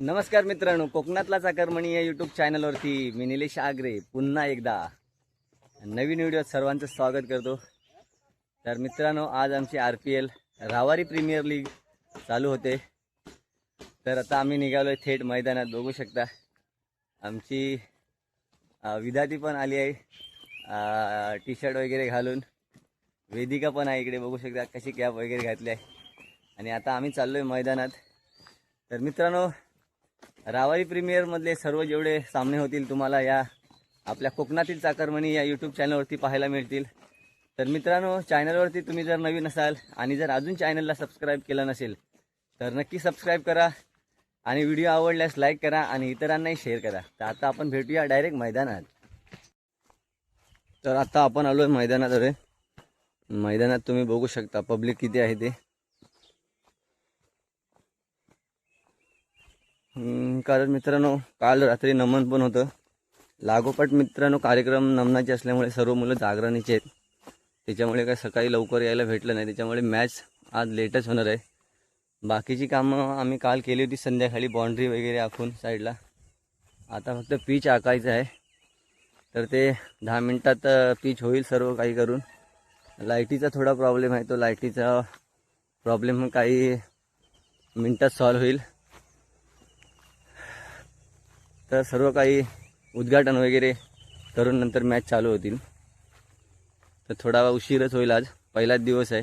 नमस्कार मित्रांनो, कोकणातला चाकरमणी या यूट्यूब चॅनलवरती मी निलेश आगरे पुन्हा एकदा नवीन व्हिडिओत सर्वांचं स्वागत करतो। तर मित्रांनो, आज आमची RPL रावारी प्रीमियर लीग चालू होते। तर आता आम्ही निघालोय थेट मैदानात। बघू शकता आमची विद्यार्थी पण आली आहे टी शर्ट वगैरे घालून। वेदिका पण आहे इकडे, बघू शकता कशी कॅप वगैरे घातली आहे। आणि आता आम्ही चाललोय मैदानात। तर मित्रांनो, रावारी प्रीमियर मधले सर्व जेवढे सामने होतील तुम्हाला या आपल्या कोकणातील चाकरमणी या यूट्यूब चॅनलवरती पाहायला मिळतील। तर मित्रांनो, चॅनलवरती तुम्ही जर नवीन असाल आणि जर अजून चॅनलला सबस्क्राईब केलं नसेल तर नक्की सबस्क्राईब करा आणि व्हिडिओ आवडल्यास लाईक करा आणि इतरांनाही शेअर करा। तर आता आपण भेटूया डायरेक्ट मैदानात। तर आता आपण आलोय मैदानात। अरे मैदानात तुम्ही बघू शकता पब्लिक किती आहे ते। कारण मित्रांनो, काल रात्री नमन पण होतं लागोपाठ। मित्रांनो, कार्यक्रम नमनाचे असल्यामुळे सर्व मुलं जागरणीचे आहेत, त्याच्यामुळे काय सकाळी लवकर यायला भेटलं नाही। त्याच्यामुळे मॅच आज लेटच होणार आहे। बाकीची कामं आम्ही काल केली होती संध्याकाळी, बाउंड्री वगैरे आखून साईडला। आता फक्त पिच आखायचं आहे, तर ते 10 मिनिटात पिच होईल सर्व काही करून। लाईटीचा थोडा प्रॉब्लेम आहे, तो लाईटीचा प्रॉब्लेम काही मिनिटात सॉल्व्ह होईल। तर सर्व काही उद्घाटन वगैरे करून नंतर मॅच चालू होतील। तर थोडा उशीरच होईल, आज पहिलाच दिवस आहे।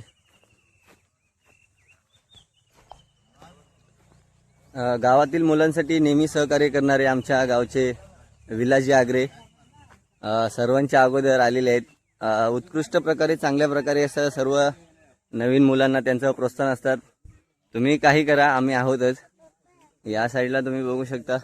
गावातील मुलांसाठी नेहमी सहकार्य करणारे आमच्या गावचे विलासजी आगरे सर्वांच्या अगोदर आलेले आहेत। उत्कृष्ट प्रकारे, चांगल्या प्रकारे असं सर्व नवीन मुलांना त्यांचं प्रोत्साहन असतात। तुम्ही काही करा, आम्ही आहोतच। या साईडला तुम्ही बघू शकता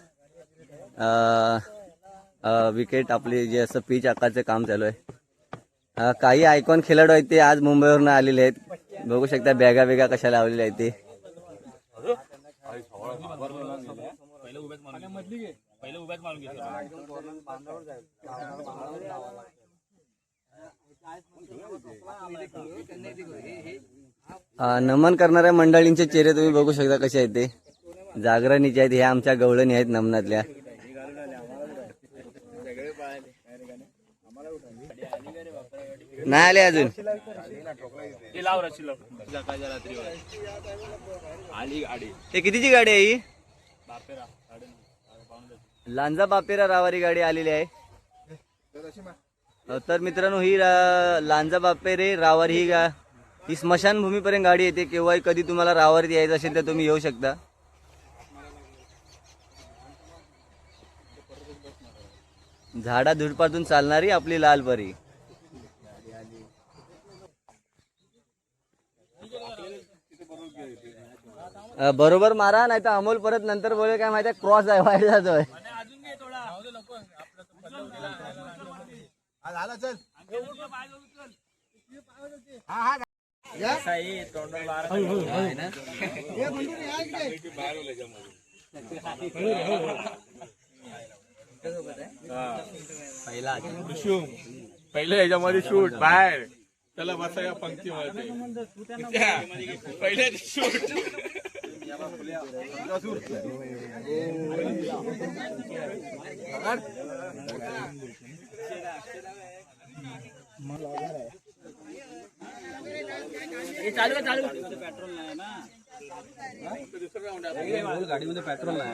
विकेट आपली जे असं पिच आकाराचं काम चालू आहे। काही आयकॉन खेळाडू आहेत ते आज मुंबईवरून आलेले आहेत। बघू शकता बॅगा वेगा कशा लावलेल्या आहेत ते। नमन करणाऱ्या मंडळींचे चेहरे तुम्ही बघू शकता कसे आहेत ते। जागरणीचे आहेत, ह्या आमच्या गवळणी आहेत नमनातल्या। नाही आले अजून। ते कितीची गाडी आहे ही? लांजा बापेरा रावारी गाडी आलेली आहे। तर मित्रांनो, ही लांजा बापेरे रावारी ही स्मशानभूमीपर्यंत गाडी येते। केव्हाही कधी तुम्हाला रावारी यायचं असेल तर तुम्ही येऊ शकता। झाडा झुडपातून चालणारी आपली लाल परी। बरोबर मारा, नाही तर अमोल परत नंतर बोले काय माहिती क्रॉस आहे, वाईट जातोय। पहिले याच्यामध्ये शूट बाहेर त्याला बसाया पंक्तीमध्ये पहिले शूट। चालू चालू पेट्रोल नाही ना, गाडीमध्ये पेट्रोल नाही।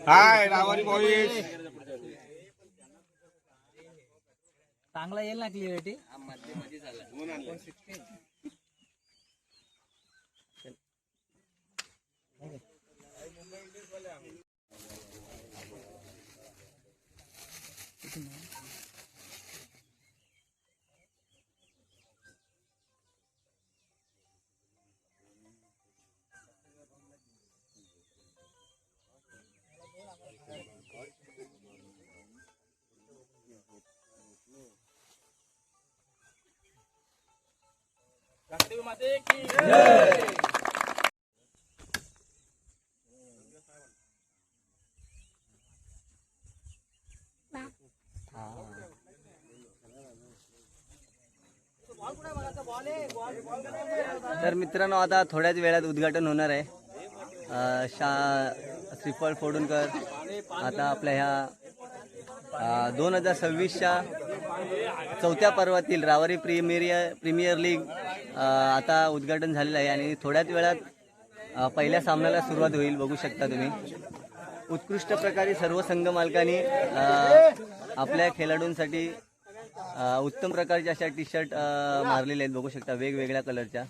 हाय रावारी बॉईज, चांगला येईल ना क्लिअरिटी। बॉल कुठे बघा, बॉल आहे तर मित्रांनो आता थोड्याच वेळात उद्घाटन होणार आहे. श्रीफळ फोडूनकर आता आपल्या ह्या 2026च्या चौथ्या पर्वातील रावारी प्रीमियर लीग आता उद्घाटन झालेलं आहे आणि थोड्याच वेळात पहिल्या सामन्याला सुरुवात होईल. बघू शकता तुम्ही उत्कृष्ट प्रकारे सर्व संघ मालकांनी आपल्या खेळाडूंसाठी उत्तम प्रकारच्या अशा टी शर्ट मारलेले आहेत. बघू शकता वेगवेगळ्या कलरच्या.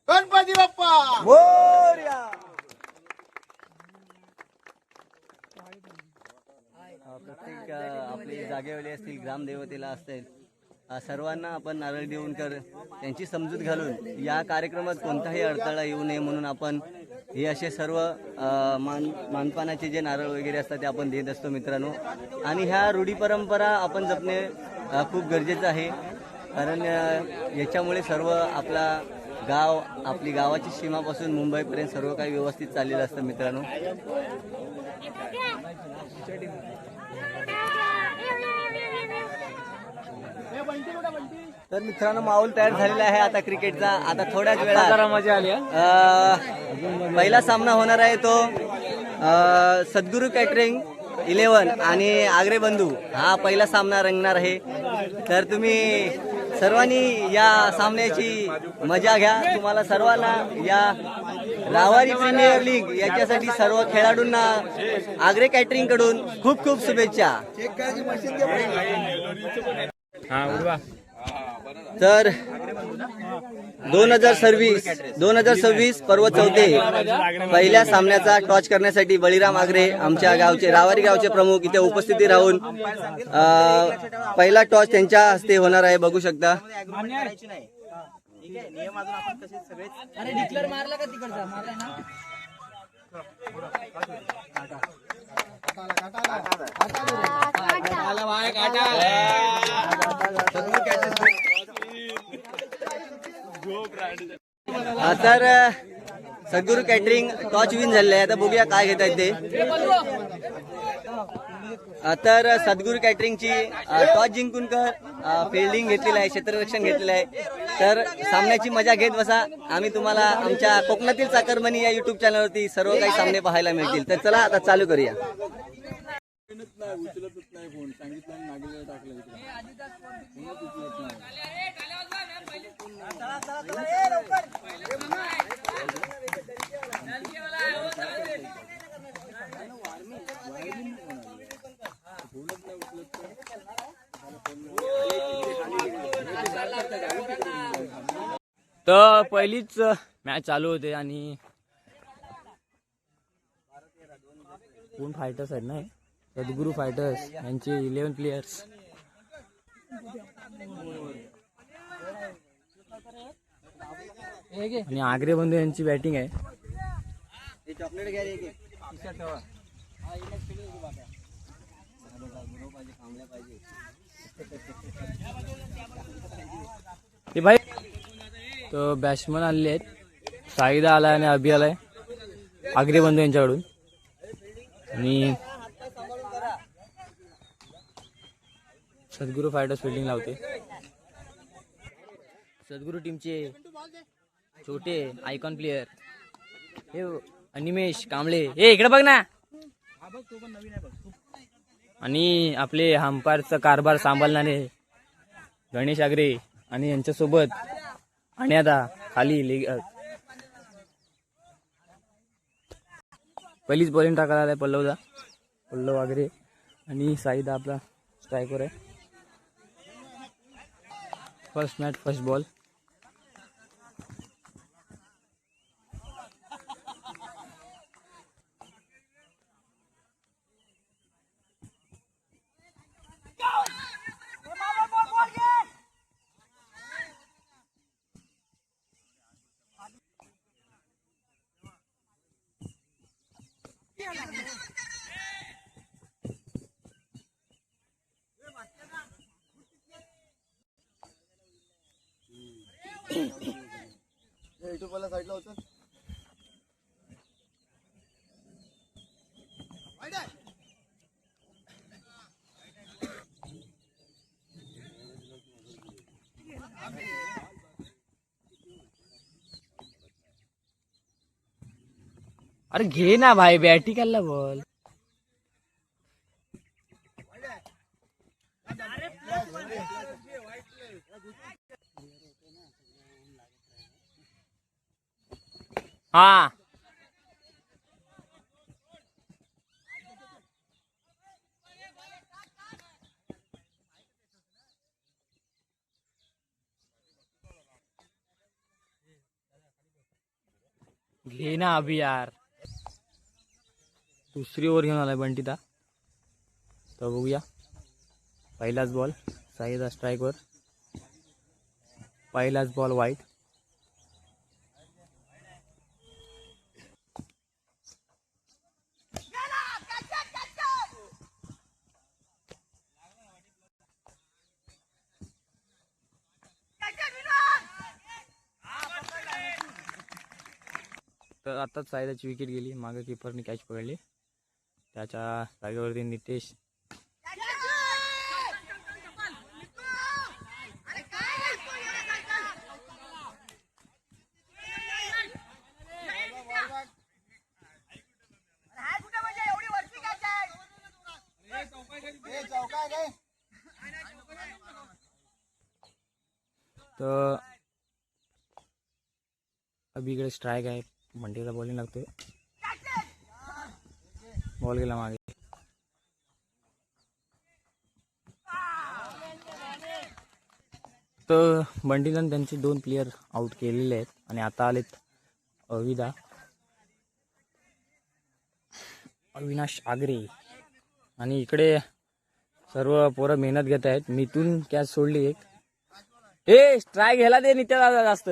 गणपती बाप्पा मोरया. प्रत्येक आपले जागेवाले असतील ग्रामदेवतेला असतील सर्वांना आपण नारळ देऊन त्यांची समजूत घालून या कार्यक्रमात कोणताही अडथळा येऊ नये म्हणून आपण हे असे सर्व मानपानाचे जे नारळ वगैरे असतात ते आपण देत असतो मित्रांनो. आणि ह्या रूढी परंपरा आपण जपणे खूप गरजेचं आहे. कारण याच्यामुळे सर्व आपला गाव आपली गावाची सीमापासून मुंबईपर्यंत सर्व काही व्यवस्थित चाललेलं असतं मित्रांनो. तर मित्रांनो माहोल तयार झालेला आहे आता क्रिकेटचा. आता थोड्याच वेळात मजा आली. पहिला सामना होणार आहे तो सद्गुरू कॅटरिंग 11 आणि आग्रे बंधू हा पहिला सामना रंगणार आहे. तर तुम्ही सर्वांनी या सामन्याची मजा घ्या. तुम्हाला सर्वांना या रावारी प्रीमियर लीग याच्यासाठी सर्व खेळाडूंना आग्रे कॅटरिंग कडून खूप खूप शुभेच्छा. तर 2026 पर्व चौथे पहिल्या सामन्याचा टॉच करण्यासाठी बळीराम आग्रे आमच्या गावचे रावारी गावचे प्रमुख इथे उपस्थिती राहून पहिला टॉच त्यांच्या हस्ते होणार आहे. बघू शकता. अरे डिक्लेअर मारला का तिकडचा मारला ना. तर सद्गुरू कॅटरिंग टॉच विन झालेलं आहे. आता बघूया काय घेत आहेत ते. तर सद्गुरू कॅटरिंगची टॉस जिंकून फिल्डिंग घेतलेली आहे, क्षेत्ररक्षण घेतलेलं आहे. तर सामन्याची मजा घेत बसा. आम्ही तुम्हाला आमच्या कोकणातील चाकरमनी या युट्यूब चॅनलवरती सर्व काही सामने पाहायला मिळतील. तर चला आता चालू करूया. तर पहिलीच मॅच चालू होते आणि कोण फायटर्स आहेत ना, सद्गुरू फायटर्स यांचे 11 प्लेयर्स. आणि आग्रे बंधू यांची बॅटिंग आहे. चॉकलेट घ्या रे. ते भाई तो बॅट्समन आलेले आहेत. साईदा आलाय आणि अभि आलाय आग्रे बंधू यांच्याकडून. आणि सद्गुरू फायटर्स फिल्डिंग लावते. सद्गुरू टीमचे छोटे आयकॉन प्लेयर हे अनिमेश कांबळे. हे इकडे बघ ना. आणि आपले अंपायरचा कारभार सांभाळणारे गणेश आग्रे आणि यांच्यासोबत आणि आता खाली पहिलीच बॉलिंग टाकायला आलाय पल्लव आग्रे आणि साईदा आपला स्ट्रायकर आहे. First match first ball. YouTube वाला साईडला होतं. अरे घे ना भाई, बॅटी खाल्ला बॉल. हा घे ना अभि यार. दुसरी ओव्हर घेऊन आलाय बंटीदा. तर बघूया. पहिलाच बॉल साईदा स्ट्राईकवर. पहिलाच बॉल वाईट. तर आताच साईदाची विकेट गेली. मागे किपरने कॅच पकडली. त्याच्या जागेवरती नितेश. तर अभी इकडे स्ट्राईक आहे. मंडीला बॉलिंग लागतोय. बॉल गेला मागे. तर बंटीनं त्यांचे 2 प्लेयर आउट केलेले आहेत आणि आता आलेत अविनाश आगरे. आणि इकडे सर्व पोरं मेहनत घेत आहेत. मिथून कॅच सोडली एक. स्ट्राईक घ्यायला दे नित्या दादा जास्त.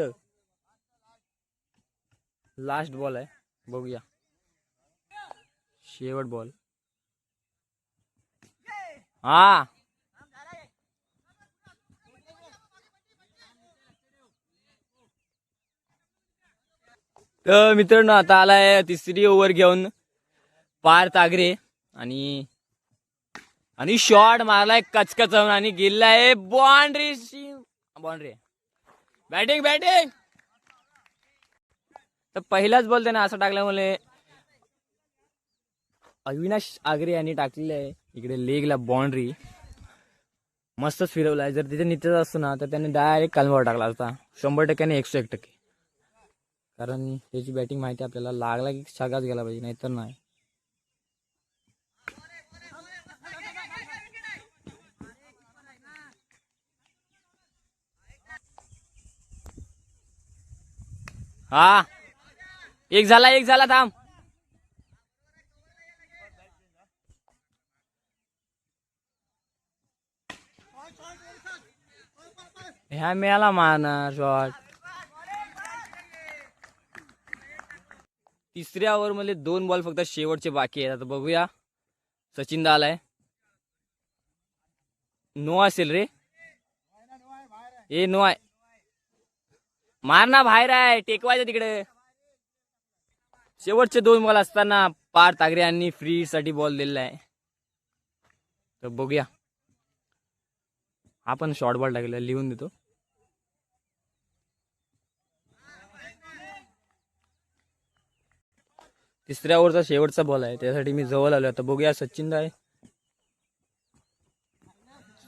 लास्ट बॉल आहे. बघूया. शेवट बॉल. हा तर मित्रांनो आता आलाय तिसरी ओव्हर घेऊन पार्थ आगरे. आणि शॉट मारलाय कचकचवून आणि गेलाय बाउंड्री. बॅटिंग तर पहिलाच बॉल त्याने असं टाकल्यामुळे अविनाश आगरे यांनी टाकलेलं आहे इकडे लेगला बाउंड्री. मस्तच फिरवलाय. जर तिथे नित्याच असतो ना तर त्याने डायरेक्ट कालमावर टाकला असता 100% 101%. कारण त्याची बॅटिंग माहिती आपल्याला. लागला की सगळाच गेला पाहिजे, नाहीतर नाही. हा एक झाला थांब. ह्या मिळाला मारणार शॉट. तिसऱ्या ओव्हर मध्ये 2 बॉल फक्त शेवटचे बाकी आहेत. आता बघूया. सचिन दा आलाय. नो असेल रे. नो आहे. मारना बाहेर आहे. टेकवायचं तिकडे. शेवटचे 2 बॉल असताना पार्थ आगरे यांनी फ्री साठी बॉल दिलेला आहे. तर बघूया. आपण शॉर्ट बॉल टाकलेला लिहून देतो. तिसऱ्या ओव्हरचा शेवटचा बॉल आहे, त्यासाठी मी जवळ आलो. आता बघूया. सचिन दा आहे.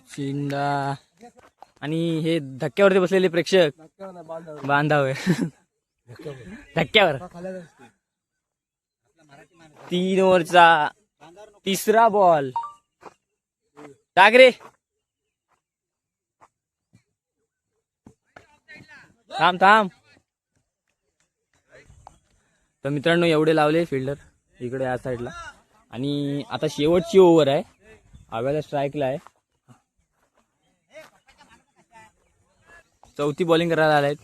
चिंदा आणि हे धक्क्यावरती बसलेले प्रेक्षक बांधावे धक्क्यावर. 3 ओव्हरचा तिसरा बॉल. टाकरे थांब. तर मित्रांनो एवढे लावले फिल्डर इकडे या साईडला. आणि आता शेवटची ओव्हर आहे. आव्याला स्ट्राईकला आहे. चौथी बॉलिंग करायला आलायत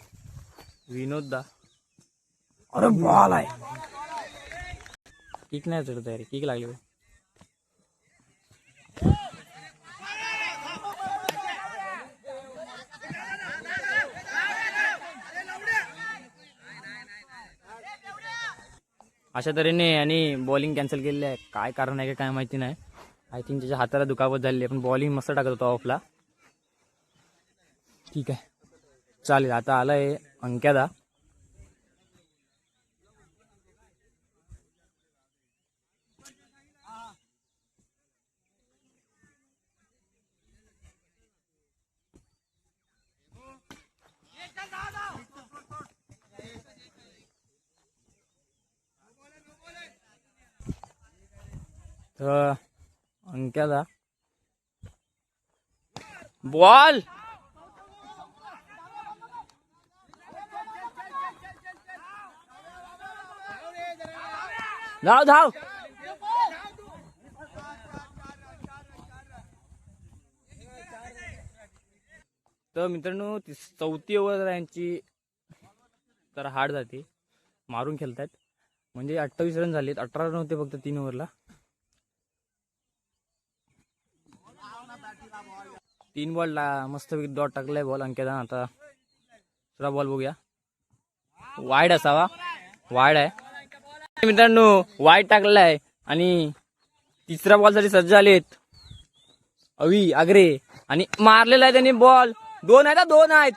विनोद दा. अरे बॉल आहे. किक नाही चढत आहे रे, किक लागली बघ. अशा तऱ्हेने आणि बॉलिंग कॅन्सल केलेली आहे. काय कारण आहे का काय माहिती नाही. आय थिंक त्याच्या हाताला दुखापत झालेली आहे, पण बॉलिंग मस्त टाकत होता ऑफला. ठीक आहे चालेल. आता आलाय अंक्यादा. तर अंक्यादा बॉल धाव धाव. तर मित्रांनो चौथी ओव्हर यांची तर हार्ड जाते. मारून खेळतात म्हणजे 28 रन झालेत. 18 रन होते फक्त 3 ओव्हरला. 3 बॉलला मस्त डॉट टाकलाय बॉल अंक्यादा. आता दुसरा बॉल बघूया. वाईड असावा, वाईड आहे मित्रांनो, वाईड टाकलेला आहे. आणि तिसऱ्या बॉलसाठी सज्ज झालेत अवी आगरे आणि मारलेला आहे त्यांनी बॉल. 2 आहेत, 2 आहेत.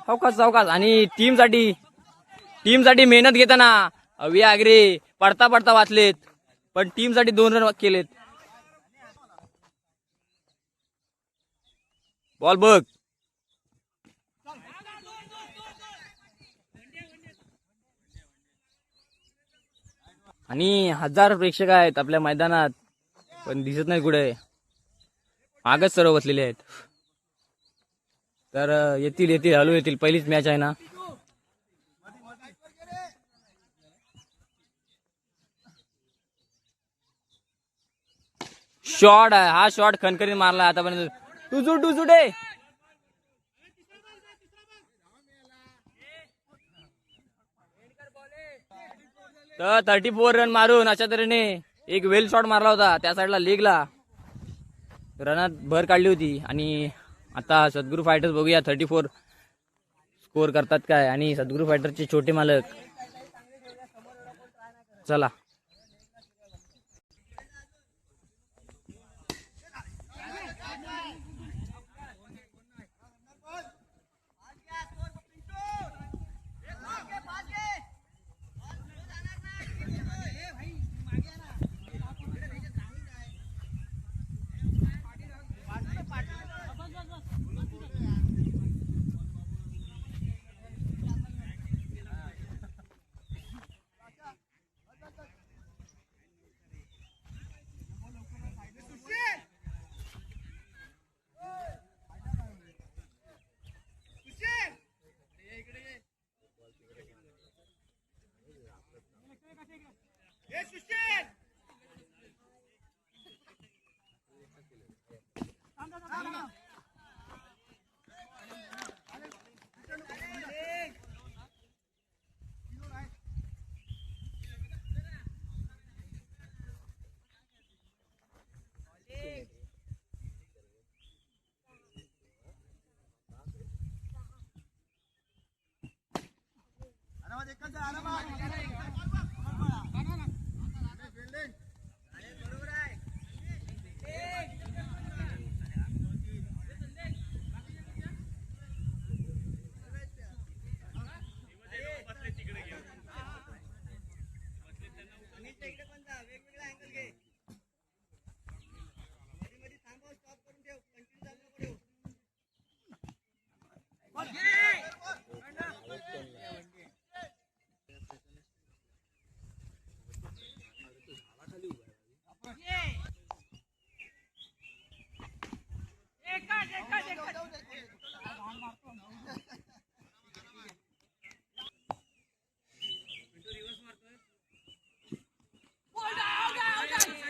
चौकास आणि टीमसाठी मेहनत घेताना अवी आगरे पडता पडता वाचलेत, पण टीमसाठी 2 रन केलेत. बॉल बघ. आणि 1000 प्रेक्षक आहेत आपल्या मैदानात, पण दिसत नाही कुठे. मागच सर्व बसलेले आहेत. तर येतील हळू येतील. पहिलीच मॅच आहे ना. शॉट आहे हा, शॉट खणखणीत मारला आतापर्यंत. टुजुडे तर 34 रन मारून अशा तऱ्हेने एक वेल शॉट मारला होता त्या साईडला लेगला. रनात भर काढली होती. आणि आता सद्गुरू फायटर्स बघूया 34 स्कोर करतात काय. आणि सद्गुरू फायटरचे छोटे मालक चला.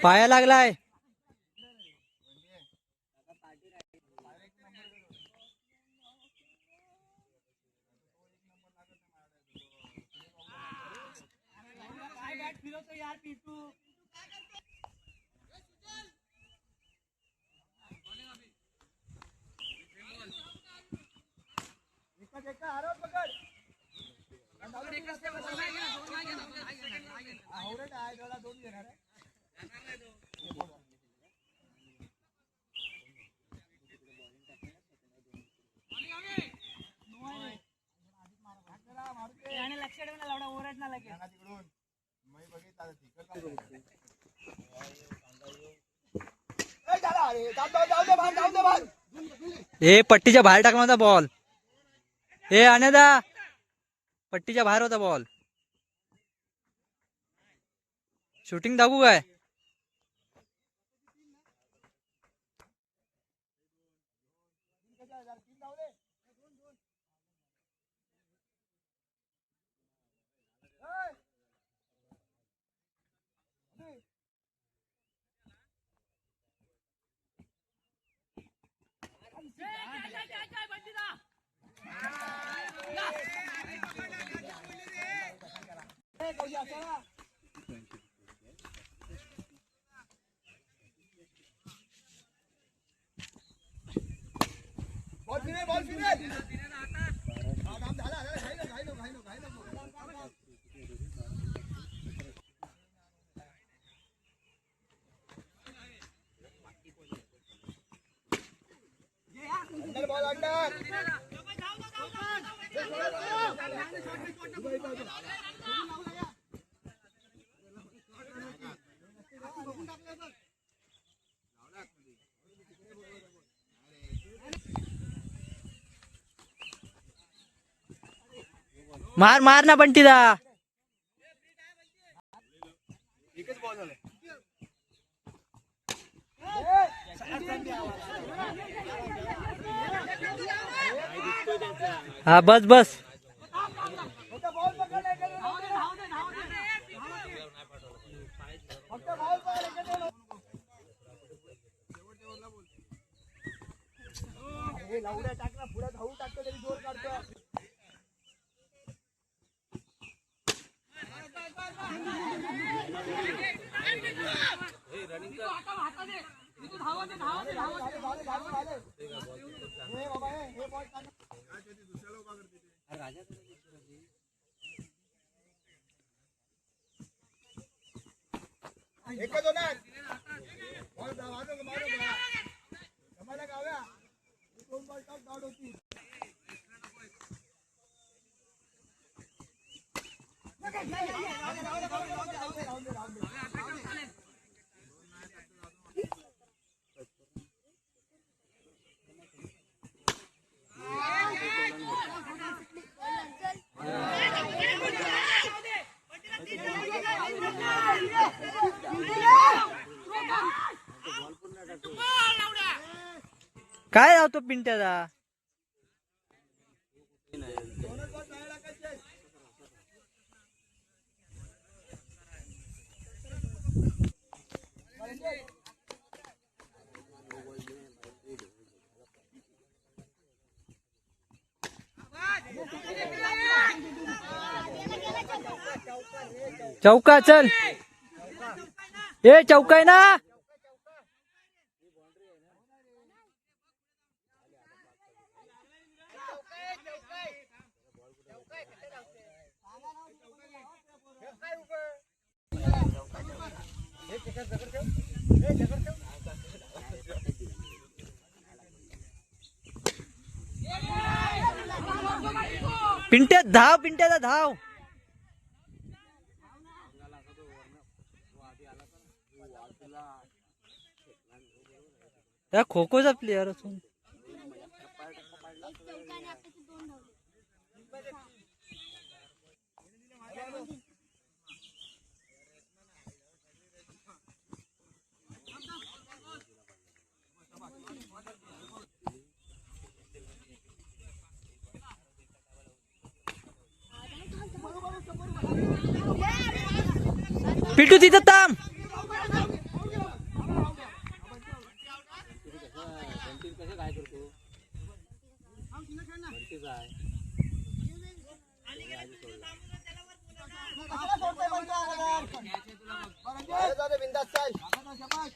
पाया लागलाय. तिकडून मी बघितलं आता तिकडं हे पट्टीच्या बाहेर टाकला होता बॉल. हे अनेदा पट्टीच्या बाहेर होता बॉल. शूटिंग दाखवू काय? बॉल फिरे काम झाला घाई नको अंदर बॉल अंदर मार मार ना बंटीदा. एकच बॉल झाला हा बस बस. लावड्या टाकला पुढे धावू टाकतो तरी जोर काढतो. एकच होणार बॉल मारो गाव्या दोन बॉल टॉप डाऊट होती. काय लावतो पिंट्याचा? चौका चल. ए चौका आहे ना. पिंट्या धाव. पिंट्याचा धाव. या खो खोचा प्लेअर असून पिटू तिथं थांब. बाहेर जा रे, बिंदास चाल. शाबास, शाबास.